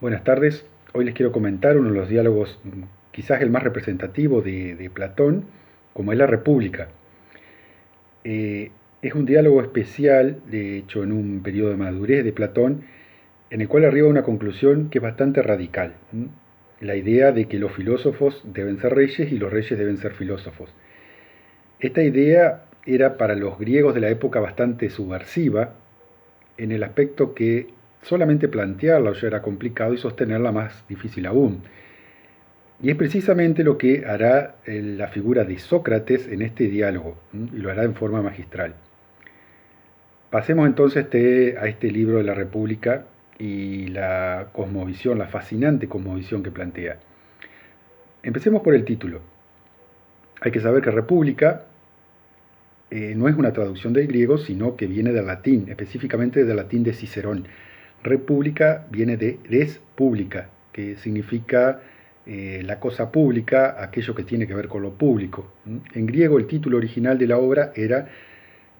Buenas tardes. Hoy les quiero comentar uno de los diálogos, quizás el más representativo de Platón, como es la República. Es un diálogo especial, de hecho en un periodo de madurez de Platón, en el cual arriba a una conclusión que es bastante radical. La idea de que los filósofos deben ser reyes y los reyes deben ser filósofos. Esta idea era para los griegos de la época bastante subversiva, en el aspecto que solamente plantearla ya era complicado y sostenerla más difícil aún. Y es precisamente lo que hará la figura de Sócrates en este diálogo, y lo hará en forma magistral. Pasemos entonces a este libro de la República y la cosmovisión, la fascinante cosmovisión que plantea. Empecemos por el título. Hay que saber que República no es una traducción del griego, sino que viene del latín, específicamente del latín de Cicerón. República viene de res publica, que significa la cosa pública, aquello que tiene que ver con lo público. En griego el título original de la obra era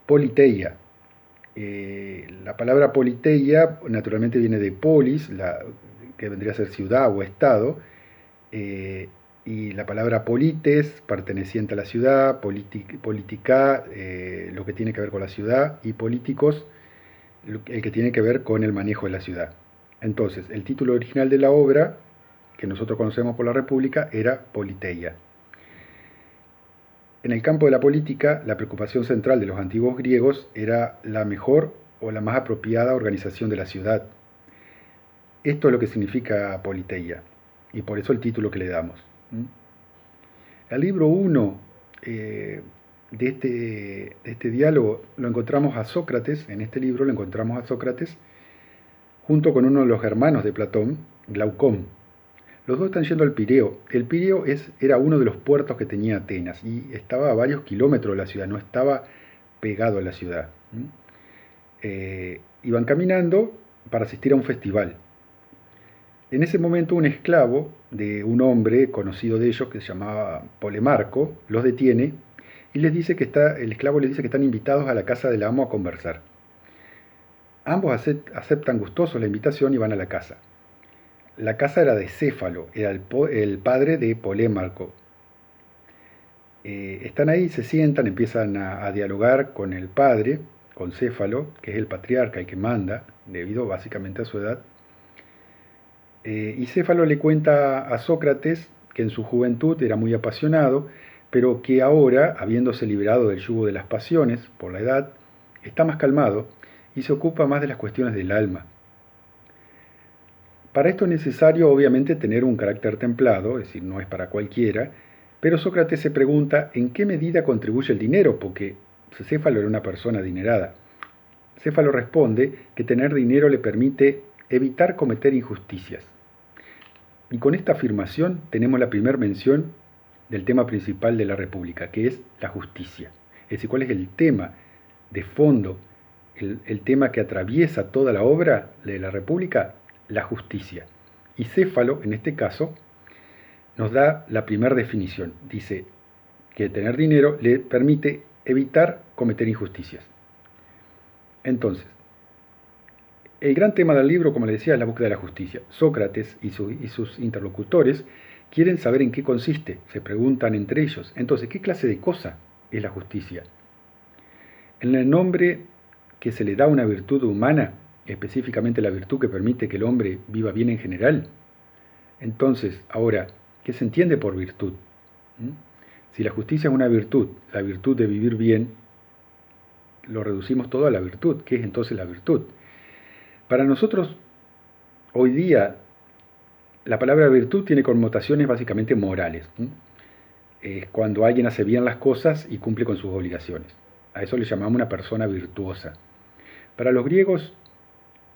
Politeia. La palabra politeia naturalmente viene de polis, que vendría a ser ciudad o estado, y la palabra polites, perteneciente a la ciudad, politica, lo que tiene que ver con la ciudad, y políticos, el que tiene que ver con el manejo de la ciudad. Entonces, el título original de la obra, que nosotros conocemos por la República, era Politeia. En el campo de la política, la preocupación central de los antiguos griegos era la mejor o la más apropiada organización de la ciudad. Esto es lo que significa Politeia, y por eso el título que le damos. El libro 1 de este diálogo lo encontramos a Sócrates, en este libro lo encontramos a Sócrates, junto con uno de los hermanos de Platón, Glaucón. Los dos están yendo al Pireo. El Pireo era uno de los puertos que tenía Atenas y estaba a varios kilómetros de la ciudad, no estaba pegado a la ciudad. Iban caminando para asistir a un festival. En ese momento un esclavo de un hombre conocido de ellos, que se llamaba Polemarco, los detiene y el esclavo les dice que están invitados a la casa del amo a conversar. Ambos aceptan gustosos la invitación y van a la casa. La casa era de Céfalo, era el padre de Polemarco. Están ahí, se sientan, empiezan a dialogar con el padre, con Céfalo, que es el patriarca, el que manda, debido básicamente a su edad. Y Céfalo le cuenta a Sócrates que en su juventud era muy apasionado, pero que ahora, habiéndose liberado del yugo de las pasiones por la edad, está más calmado y se ocupa más de las cuestiones del alma. Para esto es necesario, obviamente, tener un carácter templado, es decir, no es para cualquiera, pero Sócrates se pregunta en qué medida contribuye el dinero, porque Céfalo era una persona adinerada. Céfalo responde que tener dinero le permite evitar cometer injusticias. Y con esta afirmación tenemos la primera mención del tema principal de la República, que es la justicia. Es decir, cuál es el tema de fondo, el tema que atraviesa toda la obra de la República, la justicia. Y Céfalo, en este caso, nos da la primera definición. Dice que tener dinero le permite evitar cometer injusticias. Entonces, el gran tema del libro, como les decía, es la búsqueda de la justicia. Sócrates y sus interlocutores quieren saber en qué consiste, se preguntan entre ellos. Entonces, ¿qué clase de cosa es la justicia? En el nombre que se le da a una virtud humana, específicamente la virtud que permite que el hombre viva bien en general. Entonces, ahora, ¿qué se entiende por virtud? Si la justicia es una virtud, la virtud de vivir bien, lo reducimos todo a la virtud. ¿Qué es entonces la virtud? Para nosotros, hoy día, la palabra virtud tiene connotaciones básicamente morales. Es cuando alguien hace bien las cosas y cumple con sus obligaciones. A eso le llamamos una persona virtuosa. Para los griegos,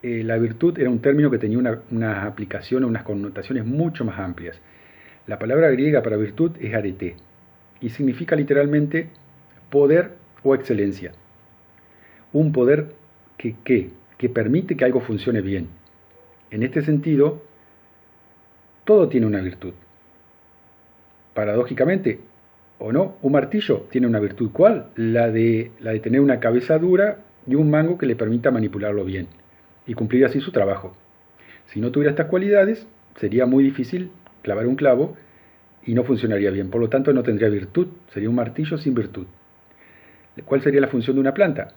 la virtud era un término que tenía una aplicación o unas connotaciones mucho más amplias. La palabra griega para virtud es arete y significa literalmente poder o excelencia. Un poder que permite que algo funcione bien. En este sentido, todo tiene una virtud. Paradójicamente, o no, un martillo tiene una virtud. ¿Cuál? La de tener una cabeza dura y un mango que le permita manipularlo bien y cumplir así su trabajo. Si no tuviera estas cualidades, sería muy difícil clavar un clavo y no funcionaría bien. Por lo tanto, no tendría virtud. Sería un martillo sin virtud. ¿Cuál sería la función de una planta?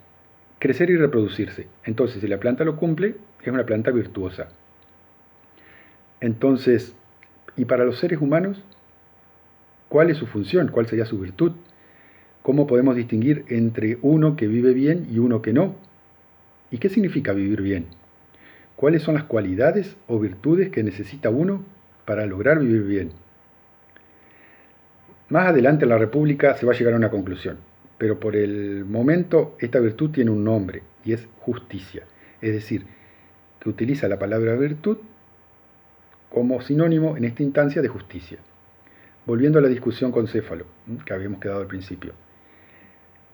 Crecer y reproducirse. Entonces, si la planta lo cumple, es una planta virtuosa. Entonces, ¿y para los seres humanos? ¿Cuál es su función? ¿Cuál sería su virtud? ¿Cómo podemos distinguir entre uno que vive bien y uno que no? ¿Y qué significa vivir bien? ¿Cuáles son las cualidades o virtudes que necesita uno para lograr vivir bien? Más adelante en la República se va a llegar a una conclusión, pero por el momento esta virtud tiene un nombre y es justicia. Es decir, que utiliza la palabra virtud como sinónimo en esta instancia de justicia. Volviendo a la discusión con Céfalo, que habíamos quedado al principio.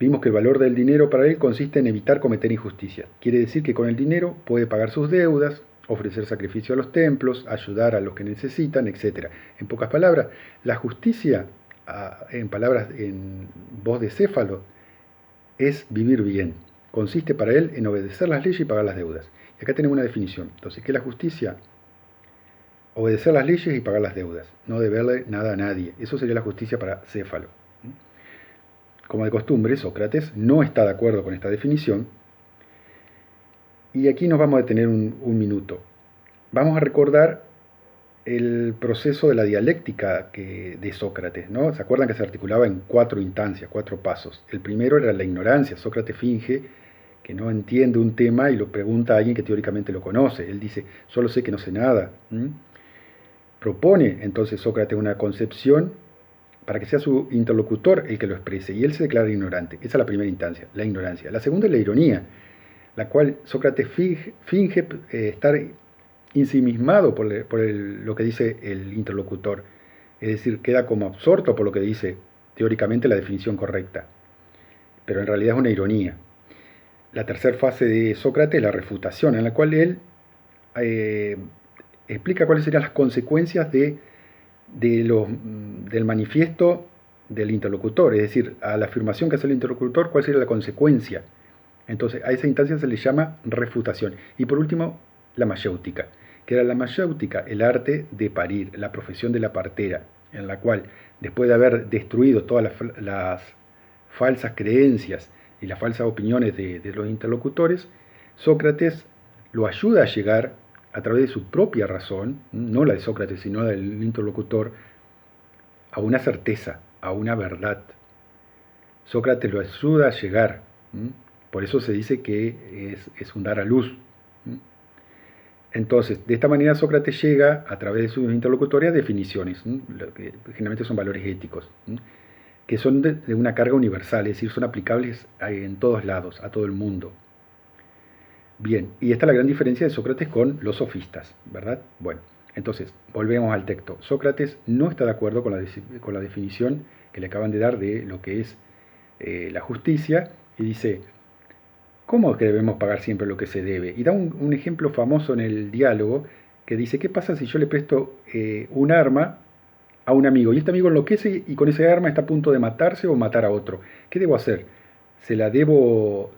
Vimos que el valor del dinero para él consiste en evitar cometer injusticias. Quiere decir que con el dinero puede pagar sus deudas, ofrecer sacrificio a los templos, ayudar a los que necesitan, etc. En pocas palabras, la justicia, en voz de Céfalo, es vivir bien. Consiste para él en obedecer las leyes y pagar las deudas. Y acá tenemos una definición. Entonces, ¿qué es la justicia? Obedecer las leyes y pagar las deudas. No deberle nada a nadie. Eso sería la justicia para Céfalo. Como de costumbre, Sócrates no está de acuerdo con esta definición. Y aquí nos vamos a detener un minuto. Vamos a recordar el proceso de la dialéctica de Sócrates, ¿no? ¿Se acuerdan que se articulaba en 4 instancias, 4 pasos? El primero era la ignorancia. Sócrates finge que no entiende un tema y lo pregunta a alguien que teóricamente lo conoce. Él dice, solo sé que no sé nada. Propone entonces Sócrates una concepción para que sea su interlocutor el que lo exprese, y él se declara ignorante. Esa es la primera instancia, la ignorancia. La segunda es la ironía, la cual Sócrates finge estar ensimismado por lo que dice el interlocutor. Es decir, queda como absorto por lo que dice teóricamente la definición correcta. Pero en realidad es una ironía. La tercera fase de Sócrates es la refutación, en la cual él explica cuáles serían las consecuencias del manifiesto del interlocutor, es decir, a la afirmación que hace el interlocutor, cuál sería la consecuencia. Entonces, a esa instancia se le llama refutación. Y por último, la mayéutica, que era la mayéutica, el arte de parir, la profesión de la partera, en la cual, después de haber destruido todas las falsas creencias y las falsas opiniones de los interlocutores, Sócrates lo ayuda a llegar a través de su propia razón, no la de Sócrates, sino la del interlocutor, a una certeza, a una verdad. Sócrates lo ayuda a llegar, por eso se dice que es un dar a luz. Entonces, de esta manera Sócrates llega, a través de sus interlocutores, a definiciones, que generalmente son valores éticos, que son de una carga universal, es decir, son aplicables en todos lados, a todo el mundo. Bien, y esta es la gran diferencia de Sócrates con los sofistas, ¿verdad? Bueno, entonces, volvemos al texto. Sócrates no está de acuerdo con la definición que le acaban de dar de lo que es la justicia, y dice, ¿cómo que debemos pagar siempre lo que se debe? Y da un ejemplo famoso en el diálogo, que dice, ¿qué pasa si yo le presto un arma a un amigo? Y este amigo enloquece y con ese arma está a punto de matarse o matar a otro. ¿Qué debo hacer? ¿Se la debo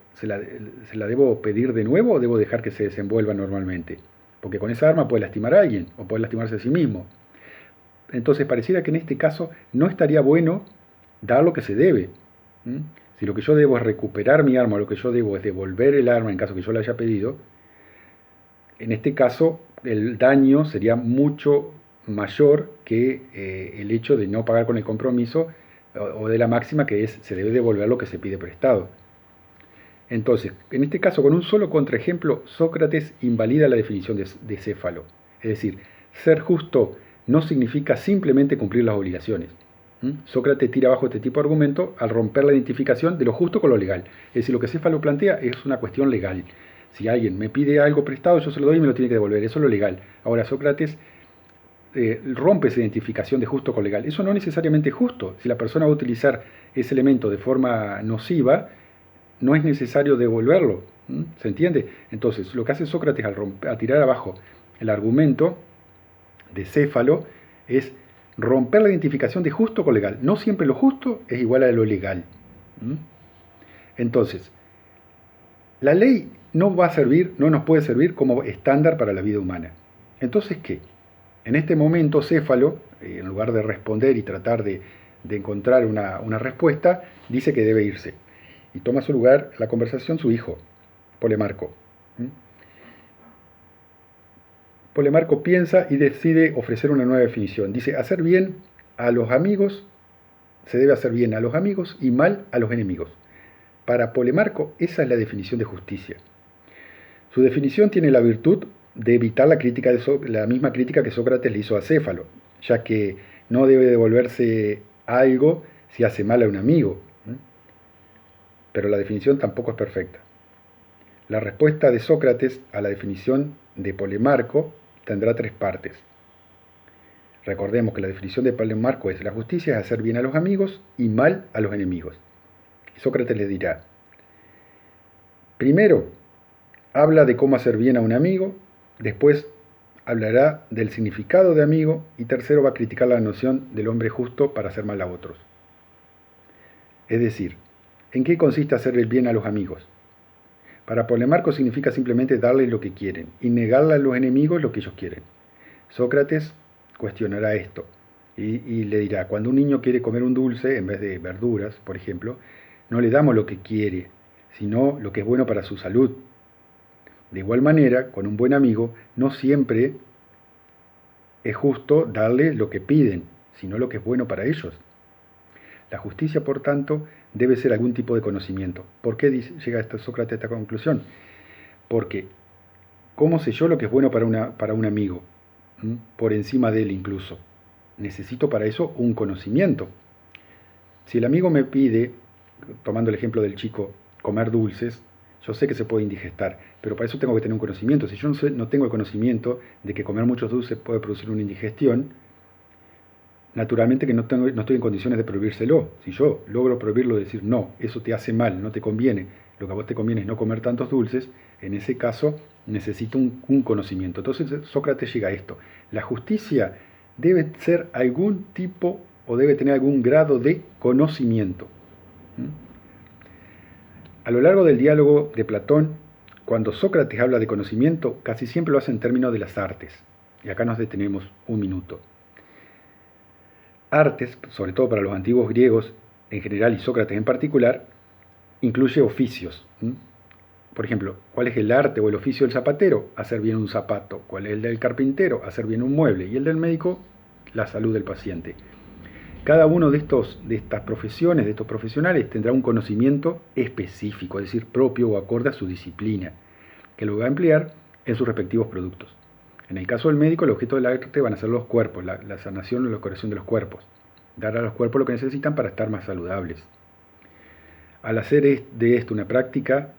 pedir de nuevo o debo dejar que se desenvuelva normalmente? Porque con esa arma puede lastimar a alguien o puede lastimarse a sí mismo. Entonces pareciera que en este caso no estaría bueno dar lo que se debe. Si lo que yo debo es recuperar mi arma, lo que yo debo es devolver el arma en caso que yo la haya pedido, en este caso el daño sería mucho mayor que el hecho de no pagar con el compromiso o de la máxima que es se debe devolver lo que se pide prestado. Entonces, en este caso, con un solo contraejemplo, Sócrates invalida la definición de Céfalo. Es decir, ser justo no significa simplemente cumplir las obligaciones. Sócrates tira abajo este tipo de argumento al romper la identificación de lo justo con lo legal. Es decir, lo que Céfalo plantea es una cuestión legal. Si alguien me pide algo prestado, yo se lo doy y me lo tiene que devolver. Eso es lo legal. Ahora, Sócrates rompe esa identificación de justo con legal. Eso no necesariamente es justo. Si la persona va a utilizar ese elemento de forma nociva, no es necesario devolverlo. ¿Se entiende? Entonces, lo que hace Sócrates al tirar abajo el argumento de Céfalo es romper la identificación de justo con legal. No siempre lo justo es igual a lo legal. Entonces, la ley no nos puede servir como estándar para la vida humana. Entonces, ¿qué? En este momento, Céfalo, en lugar de responder y tratar de encontrar una respuesta, dice que debe irse. Y toma su lugar la conversación su hijo, Polemarco. ¿Mm? Polemarco piensa y decide ofrecer una nueva definición. Dice, hacer bien a los amigos, se debe hacer bien a los amigos y mal a los enemigos. Para Polemarco, esa es la definición de justicia. Su definición tiene la virtud de evitar la misma crítica que Sócrates le hizo a Céfalo, ya que no debe devolverse algo si hace mal a un amigo. Pero la definición tampoco es perfecta. La respuesta de Sócrates a la definición de Polemarco tendrá 3 partes. Recordemos que la definición de Polemarco es: la justicia es hacer bien a los amigos y mal a los enemigos. Y Sócrates le dirá: primero, habla de cómo hacer bien a un amigo, después hablará del significado de amigo y tercero va a criticar la noción del hombre justo para hacer mal a otros. Es decir, ¿en qué consiste hacer el bien a los amigos? Para Polemarco significa simplemente darles lo que quieren y negarle a los enemigos lo que ellos quieren. Sócrates cuestionará esto y le dirá: cuando un niño quiere comer un dulce en vez de verduras, por ejemplo, no le damos lo que quiere, sino lo que es bueno para su salud. De igual manera, con un buen amigo, no siempre es justo darle lo que piden, sino lo que es bueno para ellos. La justicia, por tanto, debe ser algún tipo de conocimiento. ¿Por qué llega Sócrates a esta conclusión? Porque, ¿cómo sé yo lo que es bueno para un amigo? Por encima de él incluso. Necesito para eso un conocimiento. Si el amigo me pide, tomando el ejemplo del chico, comer dulces, yo sé que se puede indigestar, pero para eso tengo que tener un conocimiento. Si yo no tengo el conocimiento de que comer muchos dulces puede producir una indigestión, naturalmente que no estoy en condiciones de prohibírselo. Si yo logro prohibirlo, decir: no, eso te hace mal, no te conviene, lo que a vos te conviene es no comer tantos dulces, en ese caso necesito un conocimiento. Entonces Sócrates llega a esto: la justicia debe ser algún tipo o debe tener algún grado de conocimiento. A lo largo del diálogo de Platón, cuando Sócrates habla de conocimiento, casi siempre lo hace en términos de las artes. Y acá nos detenemos un minuto. Artes, sobre todo para los antiguos griegos en general y Sócrates en particular, incluye oficios. Por ejemplo, ¿cuál es el arte o el oficio del zapatero? Hacer bien un zapato. ¿Cuál es el del carpintero? Hacer bien un mueble. Y el del médico, la salud del paciente. Cada uno de estas profesiones, de estos profesionales, tendrá un conocimiento específico, es decir, propio o acorde a su disciplina, que lo va a emplear en sus respectivos productos. En el caso del médico, el objeto del arte van a ser los cuerpos, la sanación o la curación de los cuerpos. Dar a los cuerpos lo que necesitan para estar más saludables. Al hacer de esto una práctica,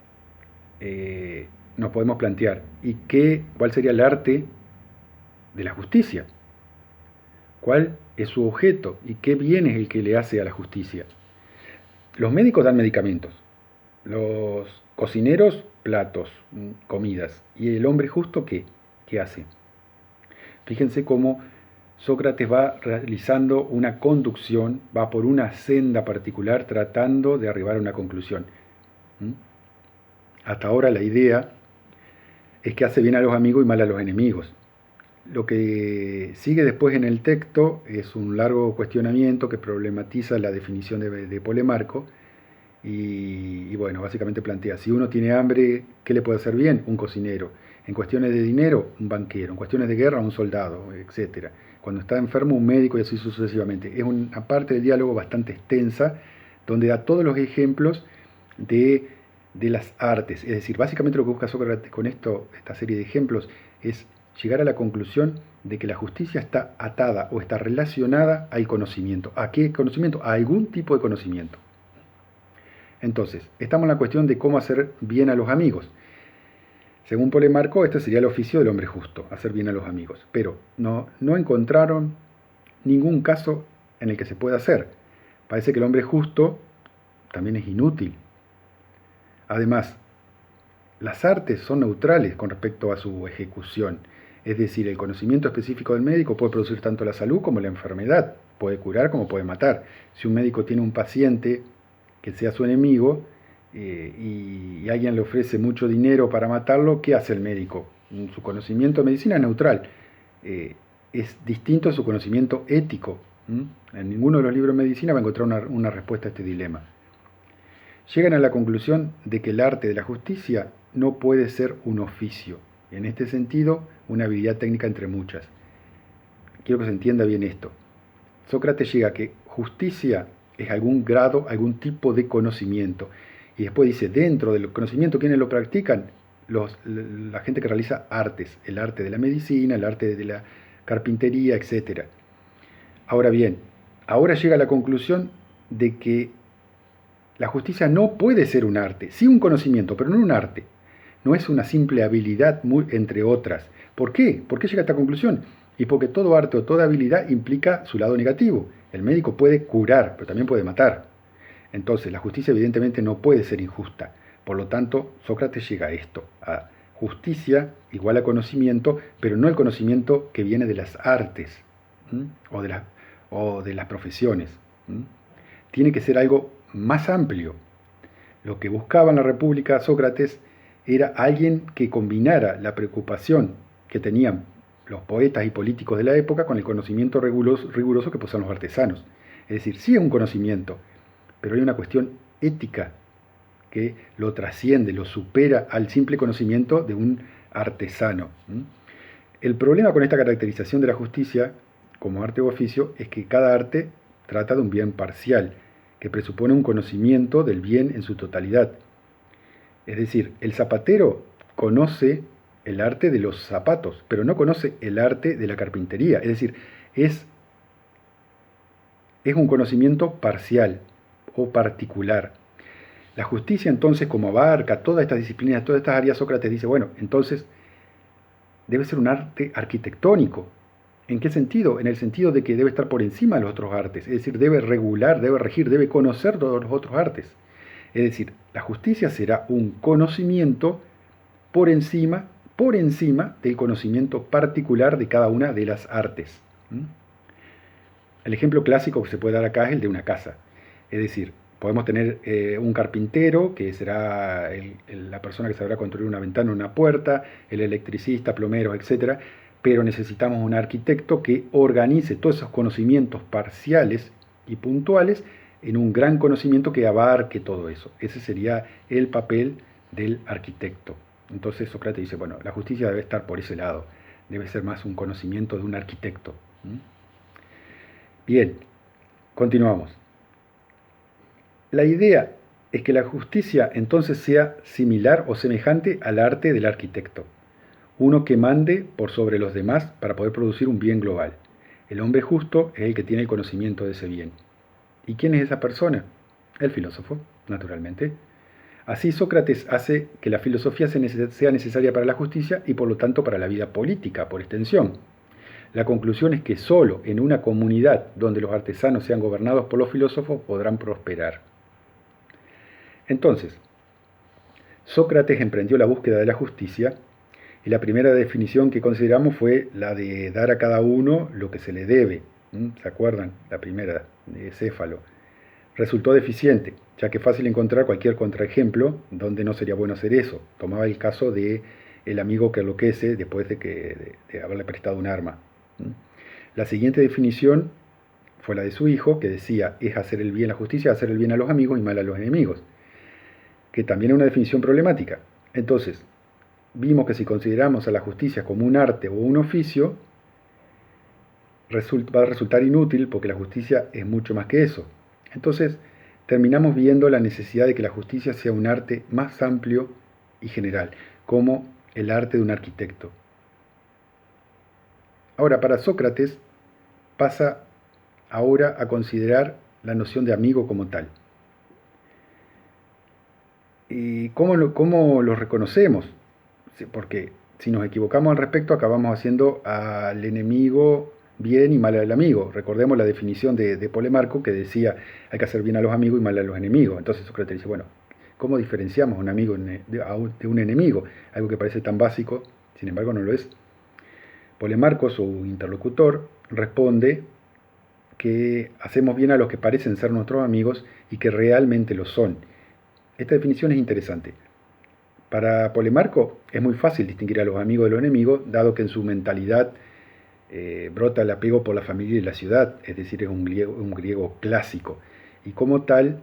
nos podemos plantear: ¿cuál sería el arte de la justicia? ¿Cuál es su objeto y qué bien es el que le hace a la justicia? Los médicos dan medicamentos, los cocineros platos, comidas, y el hombre justo ¿qué hace? Fíjense cómo Sócrates va realizando una conducción, va por una senda particular tratando de arribar a una conclusión. Hasta ahora la idea es que hace bien a los amigos y mal a los enemigos. Lo que sigue después en el texto es un largo cuestionamiento que problematiza la definición de Polemarco y bueno, básicamente plantea: si uno tiene hambre, ¿qué le puede hacer bien? Un cocinero. En cuestiones de dinero, un banquero. En cuestiones de guerra, un soldado, etc. Cuando está enfermo, un médico y así sucesivamente. Es una parte del diálogo bastante extensa donde da todos los ejemplos de las artes. Es decir, básicamente lo que busca Sócrates con esta serie de ejemplos es llegar a la conclusión de que la justicia está atada o está relacionada al conocimiento. ¿A qué conocimiento? A algún tipo de conocimiento. Entonces, estamos en la cuestión de cómo hacer bien a los amigos. Según Polemarco, este sería el oficio del hombre justo, hacer bien a los amigos. Pero no encontraron ningún caso en el que se pueda hacer. Parece que el hombre justo también es inútil. Además, las artes son neutrales con respecto a su ejecución. Es decir, el conocimiento específico del médico puede producir tanto la salud como la enfermedad. Puede curar como puede matar. Si un médico tiene un paciente que sea su enemigo y alguien le ofrece mucho dinero para matarlo, ¿qué hace el médico? Su conocimiento de medicina es neutral. es distinto a su conocimiento ético. En ninguno de los libros de medicina va a encontrar una respuesta a este dilema. Llegan a la conclusión de que el arte de la justicia no puede ser un oficio. En este sentido, una habilidad técnica entre muchas. Quiero que se entienda bien esto. Sócrates llega a que justicia es algún grado, algún tipo de conocimiento. Y después dice, dentro del conocimiento, ¿quiénes lo practican? La gente que realiza artes, el arte de la medicina, el arte de la carpintería, etc. Ahora bien, ahora llega a la conclusión de que la justicia no puede ser un arte, sí un conocimiento, pero no un arte. No es una simple habilidad entre otras. ¿Por qué? ¿Por qué llega a esta conclusión? Y porque todo arte o toda habilidad implica su lado negativo. El médico puede curar, pero también puede matar. Entonces, la justicia evidentemente no puede ser injusta. Por lo tanto, Sócrates llega a esto, a justicia igual a conocimiento, pero no el conocimiento que viene de las artes o de las profesiones. Tiene que ser algo más amplio. Lo que buscaba en la República Sócrates era alguien que combinara la preocupación que tenían los poetas y políticos de la época con el conocimiento riguroso que poseían los artesanos. Es decir, sí es un conocimiento, pero hay una cuestión ética que lo trasciende, lo supera al simple conocimiento de un artesano. El problema con esta caracterización de la justicia como arte o oficio es que cada arte trata de un bien parcial, que presupone un conocimiento del bien en su totalidad. Es decir, el zapatero conoce el arte de los zapatos, pero no conoce el arte de la carpintería. Es decir, es un conocimiento parcial o particular. La justicia entonces, como abarca todas estas disciplinas, todas estas áreas, Sócrates dice, bueno, entonces debe ser un arte arquitectónico. ¿En qué sentido? En el sentido de que debe estar por encima de los otros artes, es decir, debe regular, debe regir, debe conocer todos los otros artes. Es decir, la justicia será un conocimiento por encima del conocimiento particular de cada una de las artes. El ejemplo clásico que se puede dar acá es el de una casa. Es decir, podemos tener un carpintero, que será la persona que sabrá construir una ventana o una puerta, el electricista, plomeros, etc. Pero necesitamos un arquitecto que organice todos esos conocimientos parciales y puntuales en un gran conocimiento que abarque todo eso. Ese sería el papel del arquitecto. Entonces Sócrates dice, bueno, la justicia debe estar por ese lado, debe ser más un conocimiento de un arquitecto. Bien, continuamos. La idea es que la justicia entonces sea similar o semejante al arte del arquitecto, uno que mande por sobre los demás para poder producir un bien global. El hombre justo es el que tiene el conocimiento de ese bien. ¿Y quién es esa persona? El filósofo, naturalmente. Así Sócrates hace que la filosofía sea necesaria para la justicia y por lo tanto para la vida política, por extensión. La conclusión es que solo en una comunidad donde los artesanos sean gobernados por los filósofos podrán prosperar. Entonces, Sócrates emprendió la búsqueda de la justicia y la primera definición que consideramos fue la de dar a cada uno lo que se le debe. ¿Se acuerdan? La primera, de Céfalo. Resultó deficiente, ya que es fácil encontrar cualquier contraejemplo donde no sería bueno hacer eso. Tomaba el caso de el amigo que enloquece después de haberle prestado un arma. La siguiente definición fue la de su hijo, que decía, es hacer el bien, la justicia, hacer el bien a los amigos y mal a los enemigos, que también es una definición problemática. Entonces, vimos que si consideramos a la justicia como un arte o un oficio, va a resultar inútil porque la justicia es mucho más que eso. Entonces, terminamos viendo la necesidad de que la justicia sea un arte más amplio y general, como el arte de un arquitecto. Ahora, para Sócrates, pasa ahora a considerar la noción de amigo como tal. ¿Y cómo lo reconocemos? Porque si nos equivocamos al respecto, acabamos haciendo al enemigo bien y mal al amigo. Recordemos la definición de Polemarco, que decía hay que hacer bien a los amigos y mal a los enemigos. Entonces Sócrates dice, bueno, ¿cómo diferenciamos a un amigo de un enemigo? Algo que parece tan básico, sin embargo no lo es. Polemarco, su interlocutor, responde que hacemos bien a los que parecen ser nuestros amigos y que realmente lo son. Esta definición es interesante. Para Polemarco es muy fácil distinguir a los amigos de los enemigos, dado que en su mentalidad brota el apego por la familia y la ciudad, es decir, es un griego clásico, y como tal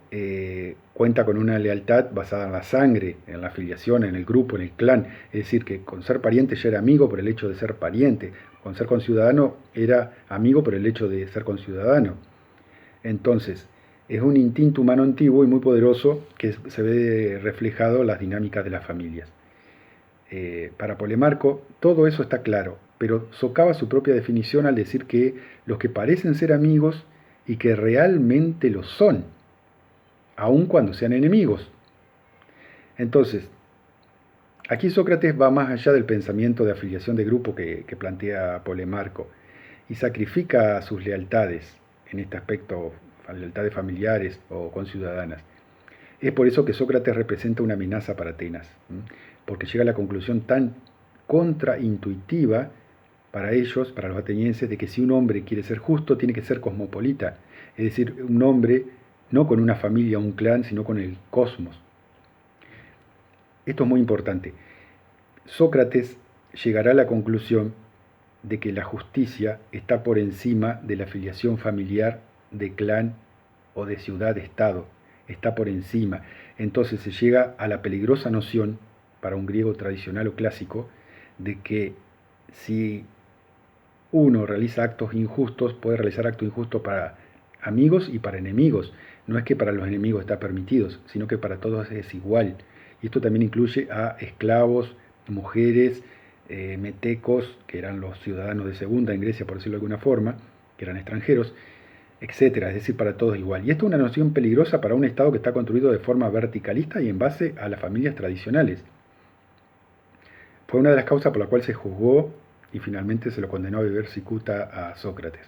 cuenta con una lealtad basada en la sangre, en la afiliación, en el grupo, en el clan, es decir, que con ser pariente ya era amigo por el hecho de ser pariente, con ser conciudadano era amigo por el hecho de ser conciudadano. Entonces, es un instinto humano antiguo y muy poderoso que se ve reflejado en las dinámicas de las familias. Para Polemarco, todo eso está claro, pero socava su propia definición al decir que los que parecen ser amigos y que realmente lo son, aun cuando sean enemigos. Entonces, aquí Sócrates va más allá del pensamiento de afiliación de grupo que plantea Polemarco y sacrifica sus lealtades, en este aspecto, lealtades familiares o conciudadanas. Es por eso que Sócrates representa una amenaza para Atenas, porque llega a la conclusión tan contraintuitiva para ellos, para los atenienses, de que si un hombre quiere ser justo, tiene que ser cosmopolita, es decir, un hombre no con una familia o un clan, sino con el cosmos. Esto es muy importante. Sócrates llegará a la conclusión de que la justicia está por encima de la afiliación familiar, de clan o de ciudad-estado, está por encima. Entonces se llega a la peligrosa noción, para un griego tradicional o clásico, de que si uno realiza actos injustos, puede realizar actos injustos para amigos y para enemigos. No es que para los enemigos está permitido, sino que para todos es igual. Y esto también incluye a esclavos, mujeres, metecos, que eran los ciudadanos de segunda en Grecia, por decirlo de alguna forma, que eran extranjeros, etcétera, es decir, para todos igual. Y esto es una noción peligrosa para un Estado que está construido de forma verticalista y en base a las familias tradicionales. Fue una de las causas por la cual se juzgó y finalmente se lo condenó a beber cicuta a Sócrates.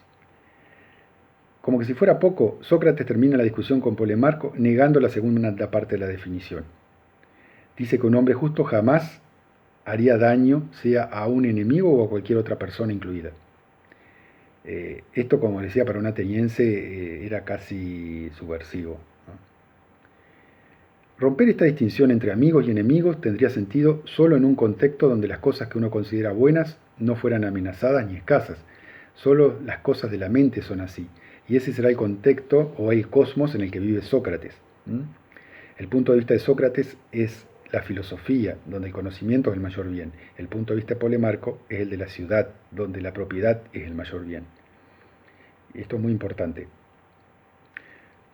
Como que si fuera poco, Sócrates termina la discusión con Polemarco negando la segunda parte de la definición. Dice que un hombre justo jamás haría daño, sea a un enemigo o a cualquier otra persona incluida. Esto, como decía, para un ateniense era casi subversivo, ¿no? Romper esta distinción entre amigos y enemigos tendría sentido solo en un contexto donde las cosas que uno considera buenas no fueran amenazadas ni escasas. Solo las cosas de la mente son así. Y ese será el contexto o el cosmos en el que vive Sócrates. El punto de vista de Sócrates es la filosofía, donde el conocimiento es el mayor bien. El punto de vista de Polemarco es el de la ciudad, donde la propiedad es el mayor bien. Y esto es muy importante.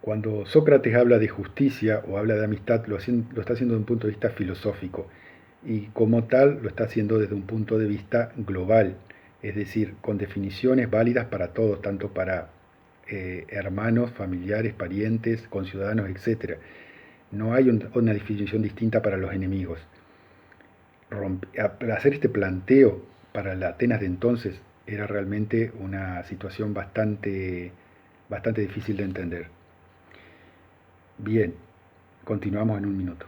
Cuando Sócrates habla de justicia o habla de amistad, lo está haciendo desde un punto de vista filosófico y como tal lo está haciendo desde un punto de vista global, es decir, con definiciones válidas para todos, tanto para hermanos, familiares, parientes, conciudadanos, etc. No hay una definición distinta para los enemigos. Hacer este planteo para la Atenas de entonces era realmente una situación bastante difícil de entender. Bien, continuamos en un minuto.